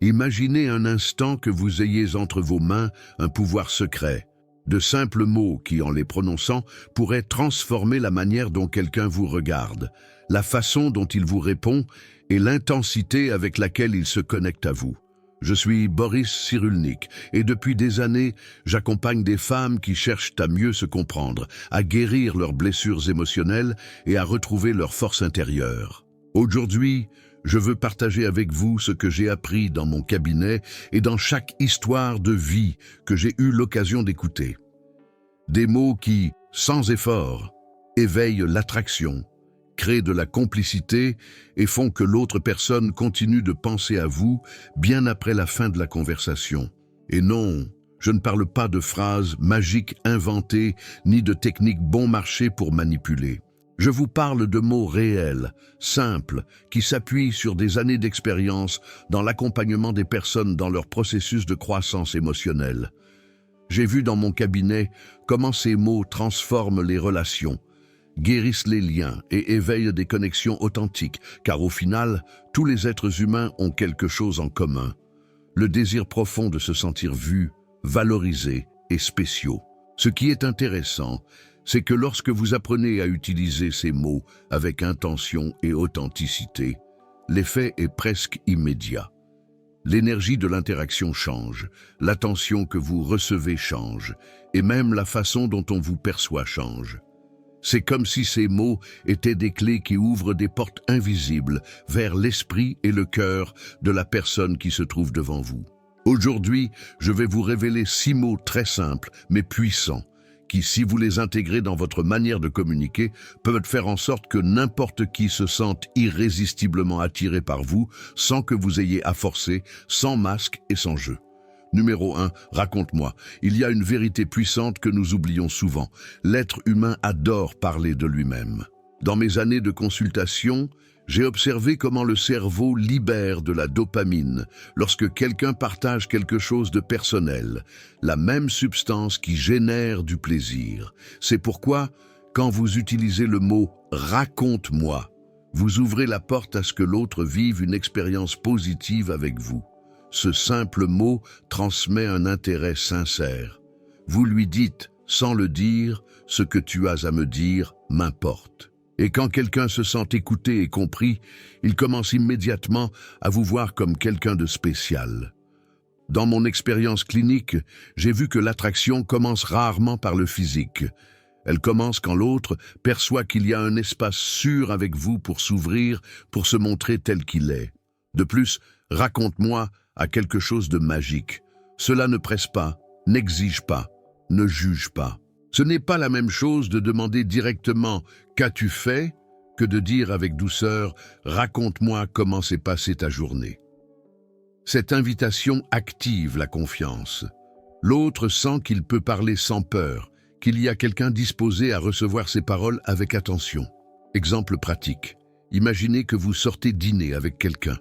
Imaginez un instant que vous ayez entre vos mains un pouvoir secret, de simples mots qui, en les prononçant, pourraient transformer la manière dont quelqu'un vous regarde, la façon dont il vous répond et l'intensité avec laquelle il se connecte à vous. Je suis Boris Cyrulnik et depuis des années, j'accompagne des femmes qui cherchent à mieux se comprendre, à guérir leurs blessures émotionnelles et à retrouver leur force intérieure. Aujourd'hui, je veux partager avec vous ce que j'ai appris dans mon cabinet et dans chaque histoire de vie que j'ai eu l'occasion d'écouter. Des mots qui, sans effort, éveillent l'attraction, créent de la complicité et font que l'autre personne continue de penser à vous bien après la fin de la conversation. Et non, je ne parle pas de phrases magiques inventées ni de techniques bon marché pour manipuler. Je vous parle de mots réels, simples, qui s'appuient sur des années d'expérience dans l'accompagnement des personnes dans leur processus de croissance émotionnelle. J'ai vu dans mon cabinet comment ces mots transforment les relations, guérissent les liens et éveillent des connexions authentiques, car au final, tous les êtres humains ont quelque chose en commun. Le désir profond de se sentir vus, valorisés et spéciaux. Ce qui est intéressant, c'est que lorsque vous apprenez à utiliser ces mots avec intention et authenticité, l'effet est presque immédiat. L'énergie de l'interaction change, l'attention que vous recevez change, et même la façon dont on vous perçoit change. C'est comme si ces mots étaient des clés qui ouvrent des portes invisibles vers l'esprit et le cœur de la personne qui se trouve devant vous. Aujourd'hui, je vais vous révéler 6 mots très simples mais puissants, qui, si vous les intégrez dans votre manière de communiquer, peuvent faire en sorte que n'importe qui se sente irrésistiblement attiré par vous, sans que vous ayez à forcer, sans masque et sans jeu. Numéro 1, raconte-moi. Il y a une vérité puissante que nous oublions souvent. L'être humain adore parler de lui-même. Dans mes années de consultation, j'ai observé comment le cerveau libère de la dopamine lorsque quelqu'un partage quelque chose de personnel, la même substance qui génère du plaisir. C'est pourquoi, quand vous utilisez le mot « raconte-moi », vous ouvrez la porte à ce que l'autre vive une expérience positive avec vous. Ce simple mot transmet un intérêt sincère. Vous lui dites, sans le dire, ce que tu as à me dire m'importe. Et quand quelqu'un se sent écouté et compris, il commence immédiatement à vous voir comme quelqu'un de spécial. Dans mon expérience clinique, j'ai vu que l'attraction commence rarement par le physique. Elle commence quand l'autre perçoit qu'il y a un espace sûr avec vous pour s'ouvrir, pour se montrer tel qu'il est. De plus, raconte-moi a quelque chose de magique. Cela ne presse pas, n'exige pas, ne juge pas. Ce n'est pas la même chose de demander directement « Qu'as-tu fait ?» que de dire avec douceur « Raconte-moi comment s'est passée ta journée ». Cette invitation active la confiance. L'autre sent qu'il peut parler sans peur, qu'il y a quelqu'un disposé à recevoir ses paroles avec attention. Exemple pratique. Imaginez que vous sortez dîner avec quelqu'un.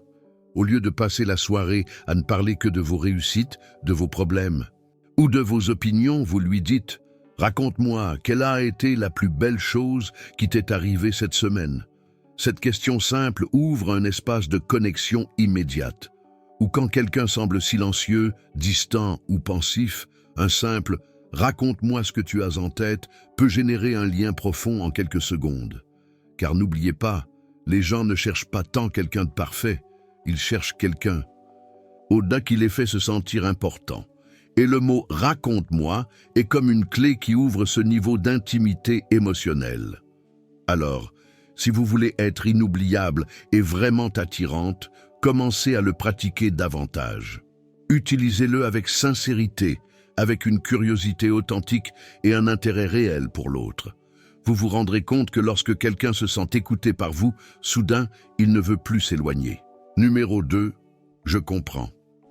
Au lieu de passer la soirée à ne parler que de vos réussites, de vos problèmes ou de vos opinions, vous lui dites « Raconte-moi, quelle a été la plus belle chose qui t'est arrivée cette semaine ?» Cette question simple ouvre un espace de connexion immédiate. Ou quand quelqu'un semble silencieux, distant ou pensif, un simple « Raconte-moi ce que tu as en tête » peut générer un lien profond en quelques secondes. Car n'oubliez pas, les gens ne cherchent pas tant quelqu'un de parfait, ils cherchent quelqu'un au-delà qui les fait se sentir important. Et le mot « raconte-moi » est comme une clé qui ouvre ce niveau d'intimité émotionnelle. Alors, si vous voulez être inoubliable et vraiment attirante, commencez à le pratiquer davantage. Utilisez-le avec sincérité, avec une curiosité authentique et un intérêt réel pour l'autre. Vous vous rendrez compte que lorsque quelqu'un se sent écouté par vous, soudain, il ne veut plus s'éloigner. Numéro 2, je comprends.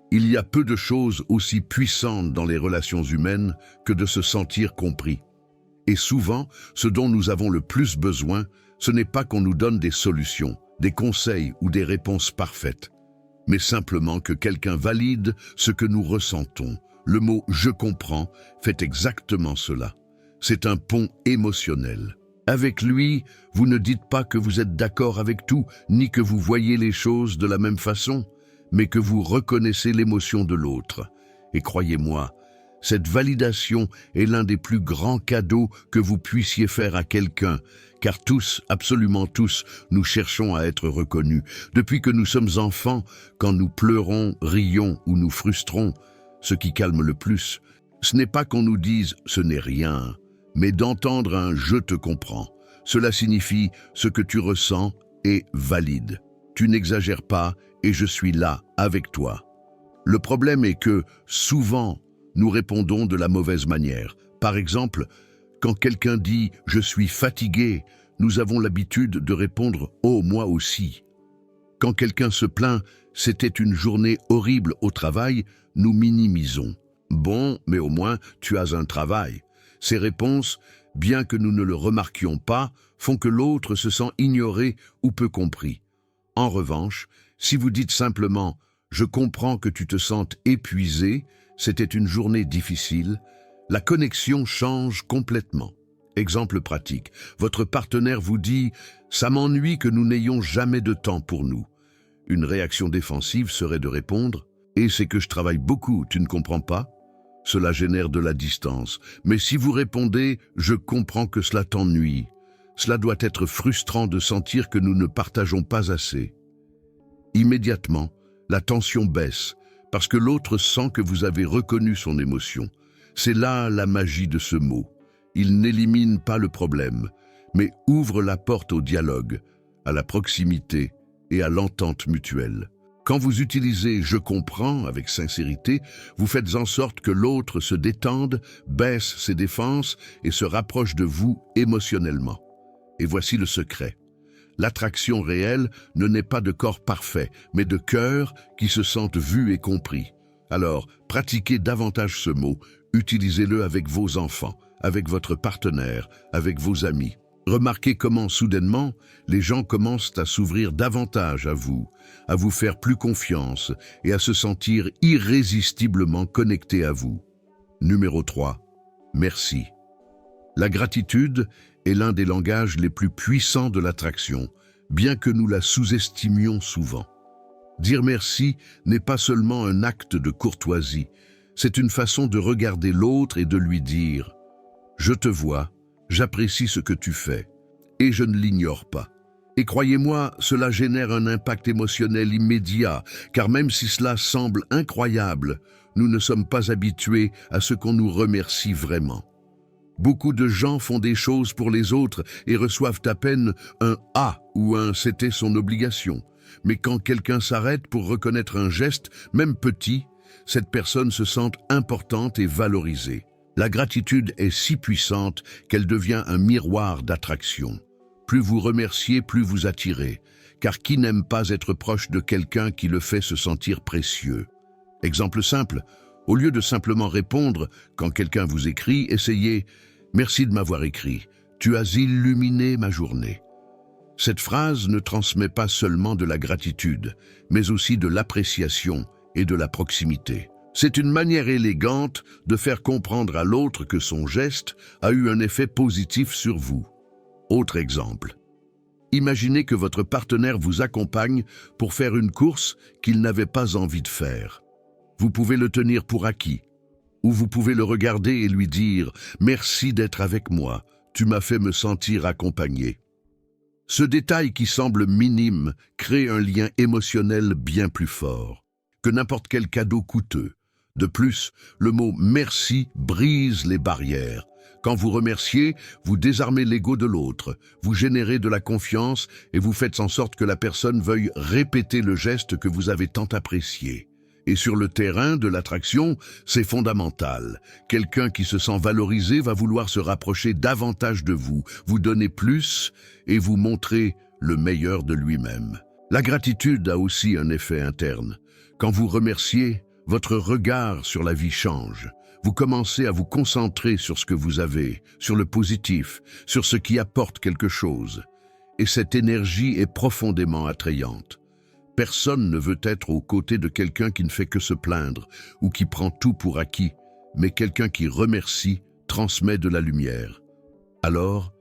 Il y a peu de choses aussi puissantes dans les relations humaines que de se sentir compris. Et souvent, ce dont nous avons le plus besoin, ce n'est pas qu'on nous donne des solutions, des conseils ou des réponses parfaites, mais simplement que quelqu'un valide ce que nous ressentons. Le mot « je comprends » fait exactement cela. C'est un pont émotionnel. Avec lui, vous ne dites pas que vous êtes d'accord avec tout, ni que vous voyez les choses de la même façon, mais que vous reconnaissez l'émotion de l'autre. Et croyez-moi, cette validation est l'un des plus grands cadeaux que vous puissiez faire à quelqu'un, car tous, absolument tous, nous cherchons à être reconnus. Depuis que nous sommes enfants, quand nous pleurons, rions ou nous frustrons, ce qui calme le plus, ce n'est pas qu'on nous dise « ce n'est rien », mais d'entendre un « je te comprends ». Cela signifie « ce que tu ressens est valide. Tu n'exagères pas et je suis là, avec toi ». Le problème est que, souvent, nous répondons de la mauvaise manière. Par exemple, quand quelqu'un dit « je suis fatigué », nous avons l'habitude de répondre « oh, moi aussi ». Quand quelqu'un se plaint « c'était une journée horrible au travail », nous minimisons. « Bon, mais au moins, tu as un travail ». Ces réponses, bien que nous ne le remarquions pas, font que l'autre se sent ignoré ou peu compris. En revanche, si vous dites simplement « je comprends que tu te sentes épuisé », c'était une journée difficile, la connexion change complètement. Exemple pratique, votre partenaire vous dit « ça m'ennuie que nous n'ayons jamais de temps pour nous ». Une réaction défensive serait de répondre « et c'est que je travaille beaucoup, tu ne comprends pas ?» Cela génère de la distance. Mais si vous répondez « je comprends que cela t'ennuie », cela doit être frustrant de sentir que nous ne partageons pas assez. Immédiatement, la tension baisse, parce que l'autre sent que vous avez reconnu son émotion. C'est là la magie de ce mot. Il n'élimine pas le problème, mais ouvre la porte au dialogue, à la proximité et à l'entente mutuelle. Quand vous utilisez « je comprends » avec sincérité, vous faites en sorte que l'autre se détende, baisse ses défenses et se rapproche de vous émotionnellement. Et voici le secret. L'attraction réelle ne naît pas de corps parfait, mais de cœurs qui se sentent vus et compris. Alors, pratiquez davantage ce mot, utilisez-le avec vos enfants, avec votre partenaire, avec vos amis. Remarquez comment, soudainement, les gens commencent à s'ouvrir davantage à vous faire plus confiance et à se sentir irrésistiblement connectés à vous. Numéro 3. Merci. La gratitude est l'un des langages les plus puissants de l'attraction, bien que nous la sous-estimions souvent. Dire merci n'est pas seulement un acte de courtoisie, c'est une façon de regarder l'autre et de lui dire « Je te vois, j'apprécie ce que tu fais, et je ne l'ignore pas ». Et croyez-moi, cela génère un impact émotionnel immédiat, car même si cela semble incroyable, nous ne sommes pas habitués à ce qu'on nous remercie vraiment. Beaucoup de gens font des choses pour les autres et reçoivent à peine un « ah » ou un « c'était son obligation ». Mais quand quelqu'un s'arrête pour reconnaître un geste, même petit, cette personne se sent importante et valorisée. La gratitude est si puissante qu'elle devient un miroir d'attraction. Plus vous remerciez, plus vous attirez, car qui n'aime pas être proche de quelqu'un qui le fait se sentir précieux? Exemple simple, au lieu de simplement répondre quand quelqu'un vous écrit, essayez « Merci de m'avoir écrit, tu as illuminé ma journée ». Cette phrase ne transmet pas seulement de la gratitude, mais aussi de l'appréciation et de la proximité. C'est une manière élégante de faire comprendre à l'autre que son geste a eu un effet positif sur vous. Autre exemple. Imaginez que votre partenaire vous accompagne pour faire une course qu'il n'avait pas envie de faire. Vous pouvez le tenir pour acquis, ou vous pouvez le regarder et lui dire « Merci d'être avec moi, tu m'as fait me sentir accompagné ». Ce détail qui semble minime crée un lien émotionnel bien plus fort que n'importe quel cadeau coûteux. De plus, le mot « merci » brise les barrières. Quand vous remerciez, vous désarmez l'ego de l'autre, vous générez de la confiance et vous faites en sorte que la personne veuille répéter le geste que vous avez tant apprécié. Et sur le terrain de l'attraction, c'est fondamental. Quelqu'un qui se sent valorisé va vouloir se rapprocher davantage de vous donner plus et vous montrer le meilleur de lui-même. La gratitude a aussi un effet interne. Quand vous remerciez, votre regard sur la vie change. Vous commencez à vous concentrer sur ce que vous avez, sur le positif, sur ce qui apporte quelque chose. Et cette énergie est profondément attrayante. Personne ne veut être aux côtés de quelqu'un qui ne fait que se plaindre ou qui prend tout pour acquis, mais quelqu'un qui remercie, transmet de la lumière. Alors,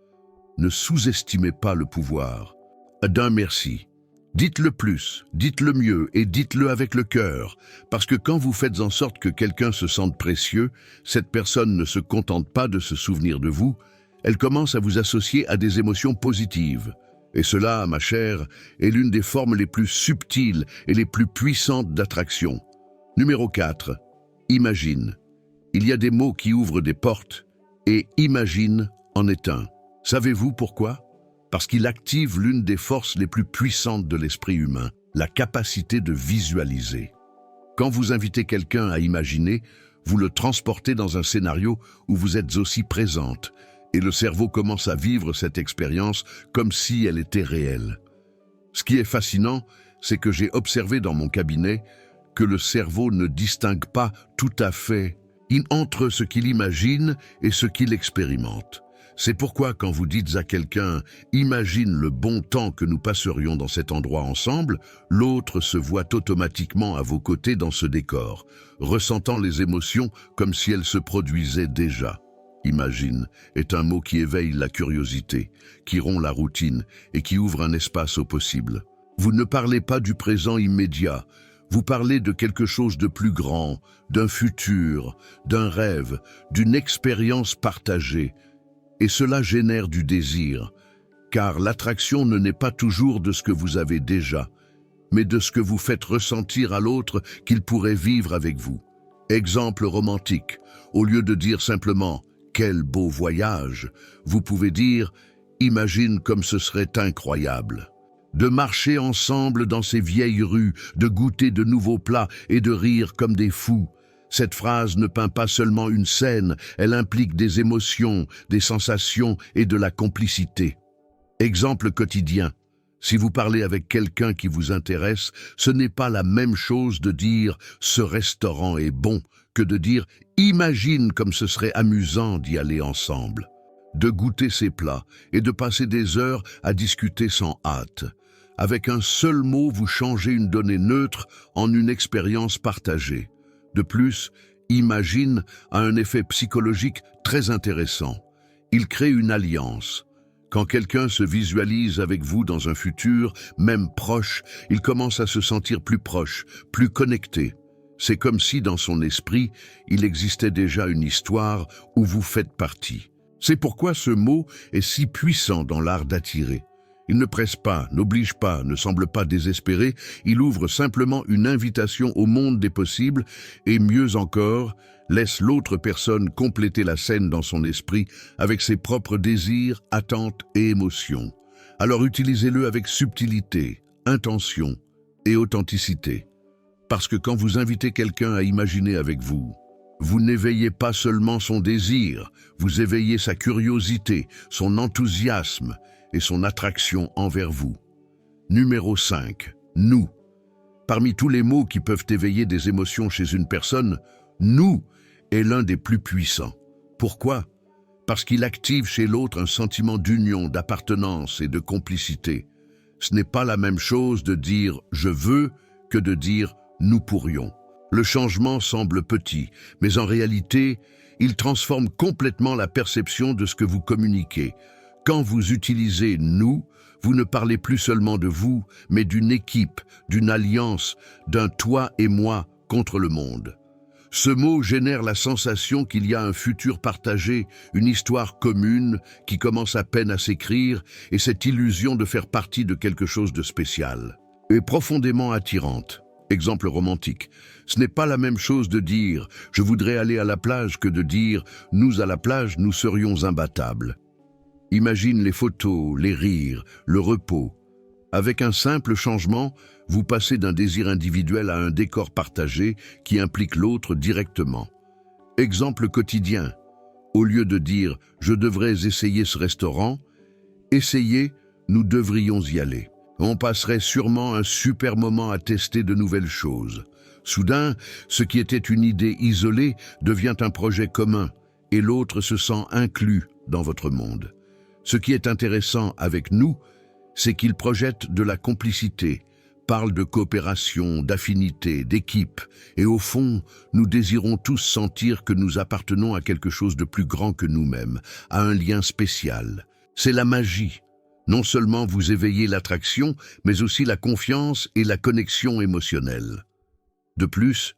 ne sous-estimez pas le pouvoir d'un merci. Dites-le plus, dites-le mieux et dites-le avec le cœur, parce que quand vous faites en sorte que quelqu'un se sente précieux, cette personne ne se contente pas de se souvenir de vous, elle commence à vous associer à des émotions positives. Et cela, ma chère, est l'une des formes les plus subtiles et les plus puissantes d'attraction. Numéro 4. Imagine. Il y a des mots qui ouvrent des portes, et imagine en est un. Savez-vous pourquoi ? Parce qu'il active l'une des forces les plus puissantes de l'esprit humain, la capacité de visualiser. Quand vous invitez quelqu'un à imaginer, vous le transportez dans un scénario où vous êtes aussi présente, et le cerveau commence à vivre cette expérience comme si elle était réelle. Ce qui est fascinant, c'est que j'ai observé dans mon cabinet que le cerveau ne distingue pas tout à fait entre ce qu'il imagine et ce qu'il expérimente. C'est pourquoi quand vous dites à quelqu'un « Imagine le bon temps que nous passerions dans cet endroit ensemble », l'autre se voit automatiquement à vos côtés dans ce décor, ressentant les émotions comme si elles se produisaient déjà. Imagine est un mot qui éveille la curiosité, qui rompt la routine et qui ouvre un espace au possible. Vous ne parlez pas du présent immédiat, vous parlez de quelque chose de plus grand, d'un futur, d'un rêve, d'une expérience partagée. Et cela génère du désir, car l'attraction ne naît pas toujours de ce que vous avez déjà, mais de ce que vous faites ressentir à l'autre qu'il pourrait vivre avec vous. Exemple romantique, au lieu de dire simplement « quel beau voyage », vous pouvez dire « imagine comme ce serait incroyable ». De marcher ensemble dans ces vieilles rues, de goûter de nouveaux plats et de rire comme des fous. Cette phrase ne peint pas seulement une scène, elle implique des émotions, des sensations et de la complicité. Exemple quotidien. Si vous parlez avec quelqu'un qui vous intéresse, ce n'est pas la même chose de dire « ce restaurant est bon » que de dire « imagine comme ce serait amusant d'y aller ensemble ». De goûter ces plats et de passer des heures à discuter sans hâte. Avec un seul mot, vous changez une donnée neutre en une expérience partagée. De plus, imagine a un effet psychologique très intéressant. Il crée une alliance. Quand quelqu'un se visualise avec vous dans un futur, même proche, il commence à se sentir plus proche, plus connecté. C'est comme si dans son esprit, il existait déjà une histoire où vous faites partie. C'est pourquoi ce mot est si puissant dans l'art d'attirer. Il ne presse pas, n'oblige pas, ne semble pas désespéré, il ouvre simplement une invitation au monde des possibles et mieux encore, laisse l'autre personne compléter la scène dans son esprit avec ses propres désirs, attentes et émotions. Alors utilisez-le avec subtilité, intention et authenticité. Parce que quand vous invitez quelqu'un à imaginer avec vous, vous n'éveillez pas seulement son désir, vous éveillez sa curiosité, son enthousiasme et son attraction envers vous. Numéro 5. Nous. Parmi tous les mots qui peuvent éveiller des émotions chez une personne, nous est l'un des plus puissants. Pourquoi ? Parce qu'il active chez l'autre un sentiment d'union, d'appartenance et de complicité. Ce n'est pas la même chose de dire « je veux » que de dire « nous pourrions ». Le changement semble petit, mais en réalité, il transforme complètement la perception de ce que vous communiquez. Quand vous utilisez « nous », vous ne parlez plus seulement de vous, mais d'une équipe, d'une alliance, d'un « toi et moi » contre le monde. Ce mot génère la sensation qu'il y a un futur partagé, une histoire commune qui commence à peine à s'écrire et cette illusion de faire partie de quelque chose de spécial est profondément attirante. Exemple romantique. Ce n'est pas la même chose de dire « je voudrais aller à la plage » que de dire « nous à la plage, nous serions imbattables ». Imagine les photos, les rires, le repos. Avec un simple changement, vous passez d'un désir individuel à un décor partagé qui implique l'autre directement. Exemple quotidien. Au lieu de dire « je devrais essayer ce restaurant », essayez « nous devrions y aller ». On passerait sûrement un super moment à tester de nouvelles choses. Soudain, ce qui était une idée isolée devient un projet commun et l'autre se sent inclus dans votre monde. Ce qui est intéressant avec nous, c'est qu'il projette de la complicité, parle de coopération, d'affinité, d'équipe, et au fond, nous désirons tous sentir que nous appartenons à quelque chose de plus grand que nous-mêmes, à un lien spécial. C'est la magie. Non seulement vous éveillez l'attraction, mais aussi la confiance et la connexion émotionnelle. De plus,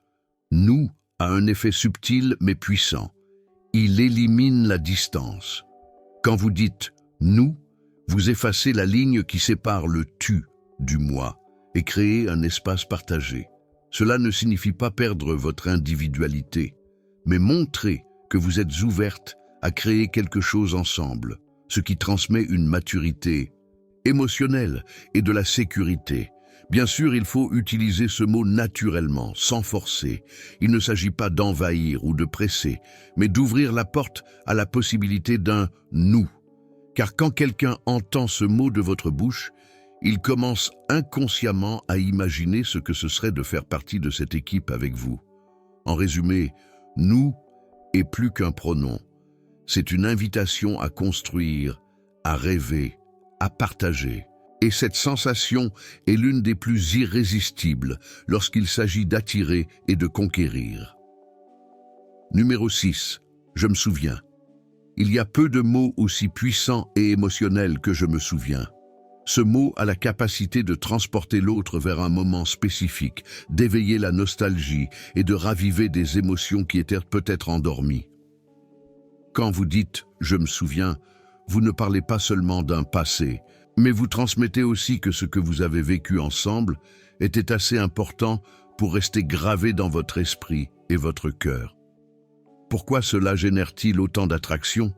nous a un effet subtil mais puissant. Il élimine la distance. Quand vous dites « nous », vous effacez la ligne qui sépare le « tu » du « moi » et créez un espace partagé. Cela ne signifie pas perdre votre individualité, mais montrer que vous êtes ouverte à créer quelque chose ensemble, ce qui transmet une maturité émotionnelle et de la sécurité. Bien sûr, il faut utiliser ce mot naturellement, sans forcer. Il ne s'agit pas d'envahir ou de presser, mais d'ouvrir la porte à la possibilité d'un « nous ». Car quand quelqu'un entend ce mot de votre bouche, il commence inconsciemment à imaginer ce que ce serait de faire partie de cette équipe avec vous. En résumé, « nous » est plus qu'un pronom. C'est une invitation à construire, à rêver, à partager. Et cette sensation est l'une des plus irrésistibles lorsqu'il s'agit d'attirer et de conquérir. Numéro 6. Je me souviens. Il y a peu de mots aussi puissants et émotionnels que je me souviens. Ce mot a la capacité de transporter l'autre vers un moment spécifique, d'éveiller la nostalgie et de raviver des émotions qui étaient peut-être endormies. Quand vous dites « je me souviens », vous ne parlez pas seulement d'un passé, mais vous transmettez aussi que ce que vous avez vécu ensemble était assez important pour rester gravé dans votre esprit et votre cœur. Pourquoi cela génère-t-il autant d'attraction?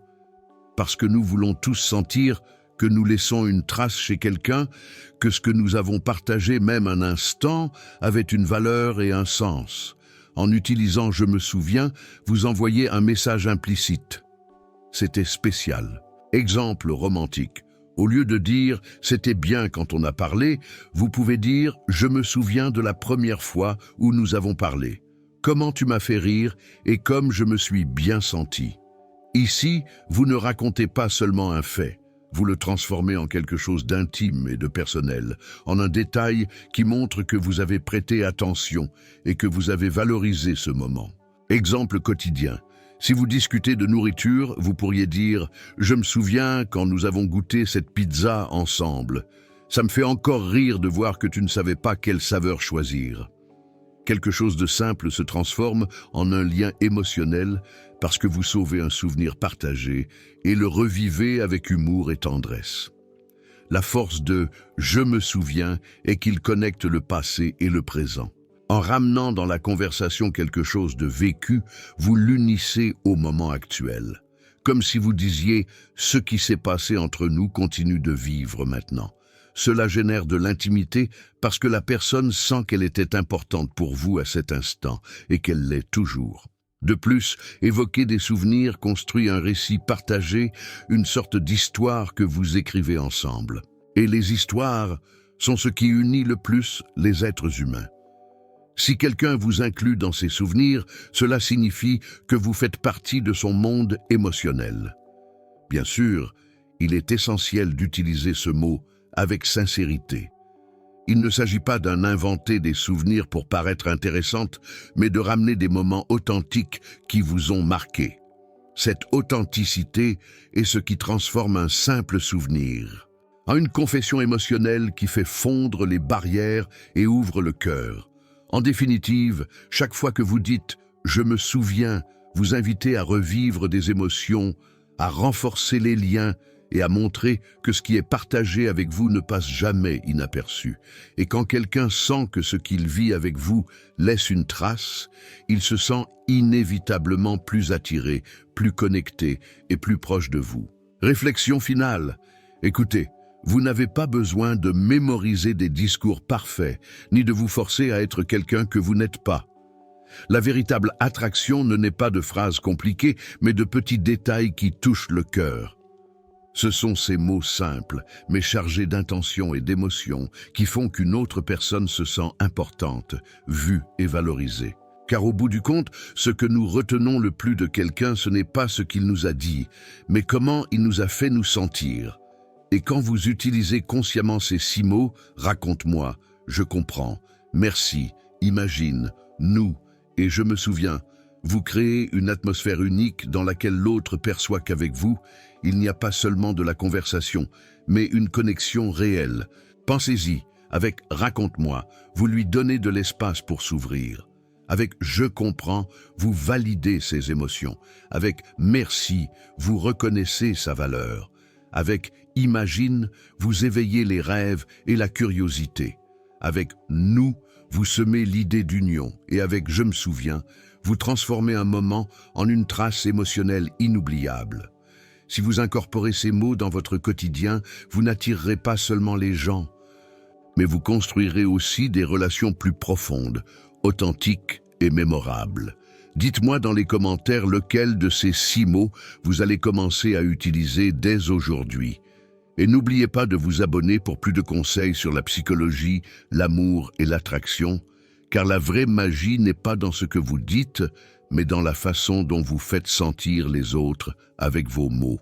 Parce que nous voulons tous sentir que nous laissons une trace chez quelqu'un, que ce que nous avons partagé même un instant avait une valeur et un sens. En utilisant « je me souviens », vous envoyez un message implicite. C'était spécial. Exemple romantique. Au lieu de dire « c'était bien quand on a parlé », vous pouvez dire « je me souviens de la première fois où nous avons parlé. Comment tu m'as fait rire et comme je me suis bien senti. » Ici, vous ne racontez pas seulement un fait. Vous le transformez en quelque chose d'intime et de personnel, en un détail qui montre que vous avez prêté attention et que vous avez valorisé ce moment. Exemple quotidien. Si vous discutez de nourriture, vous pourriez dire « Je me souviens quand nous avons goûté cette pizza ensemble. Ça me fait encore rire de voir que tu ne savais pas quelle saveur choisir. » Quelque chose de simple se transforme en un lien émotionnel parce que vous sauvez un souvenir partagé et le revivez avec humour et tendresse. La force de « je me souviens » est qu'il connecte le passé et le présent. En ramenant dans la conversation quelque chose de vécu, vous l'unissez au moment actuel. Comme si vous disiez « ce qui s'est passé entre nous continue de vivre maintenant ». Cela génère de l'intimité parce que la personne sent qu'elle était importante pour vous à cet instant et qu'elle l'est toujours. De plus, évoquer des souvenirs construit un récit partagé, une sorte d'histoire que vous écrivez ensemble. Et les histoires sont ce qui unit le plus les êtres humains. Si quelqu'un vous inclut dans ses souvenirs, cela signifie que vous faites partie de son monde émotionnel. Bien sûr, il est essentiel d'utiliser ce mot avec sincérité. Il ne s'agit pas d'un inventer des souvenirs pour paraître intéressante, mais de ramener des moments authentiques qui vous ont marqué. Cette authenticité est ce qui transforme un simple souvenir en une confession émotionnelle qui fait fondre les barrières et ouvre le cœur. En définitive, chaque fois que vous dites « je me souviens », vous invitez à revivre des émotions, à renforcer les liens et à montrer que ce qui est partagé avec vous ne passe jamais inaperçu. Et quand quelqu'un sent que ce qu'il vit avec vous laisse une trace, il se sent inévitablement plus attiré, plus connecté et plus proche de vous. Réflexion finale. Écoutez, vous n'avez pas besoin de mémoriser des discours parfaits, ni de vous forcer à être quelqu'un que vous n'êtes pas. La véritable attraction ne naît pas de phrases compliquées, mais de petits détails qui touchent le cœur. Ce sont ces mots simples, mais chargés d'intention et d'émotion, qui font qu'une autre personne se sent importante, vue et valorisée. Car au bout du compte, ce que nous retenons le plus de quelqu'un, ce n'est pas ce qu'il nous a dit, mais comment il nous a fait nous sentir. Et quand vous utilisez consciemment ces 6 mots, raconte-moi, je comprends, merci, imagine, nous, et je me souviens, Vous créez une atmosphère unique dans laquelle l'autre perçoit qu'avec vous, il n'y a pas seulement de la conversation, mais une connexion réelle. Pensez-y, avec « raconte-moi », vous lui donnez de l'espace pour s'ouvrir. Avec « je comprends », vous validez ses émotions. Avec « merci », vous reconnaissez sa valeur. Avec « imagine », vous éveillez les rêves et la curiosité. Avec « nous », vous semez l'idée d'union. Et avec « je me souviens », vous transformez un moment en une trace émotionnelle inoubliable. Si vous incorporez ces mots dans votre quotidien, vous n'attirerez pas seulement les gens, mais vous construirez aussi des relations plus profondes, authentiques et mémorables. Dites-moi dans les commentaires lequel de ces 6 mots vous allez commencer à utiliser dès aujourd'hui. Et n'oubliez pas de vous abonner pour plus de conseils sur la psychologie, l'amour et l'attraction, car la vraie magie n'est pas dans ce que vous dites, mais dans la façon dont vous faites sentir les autres avec vos mots.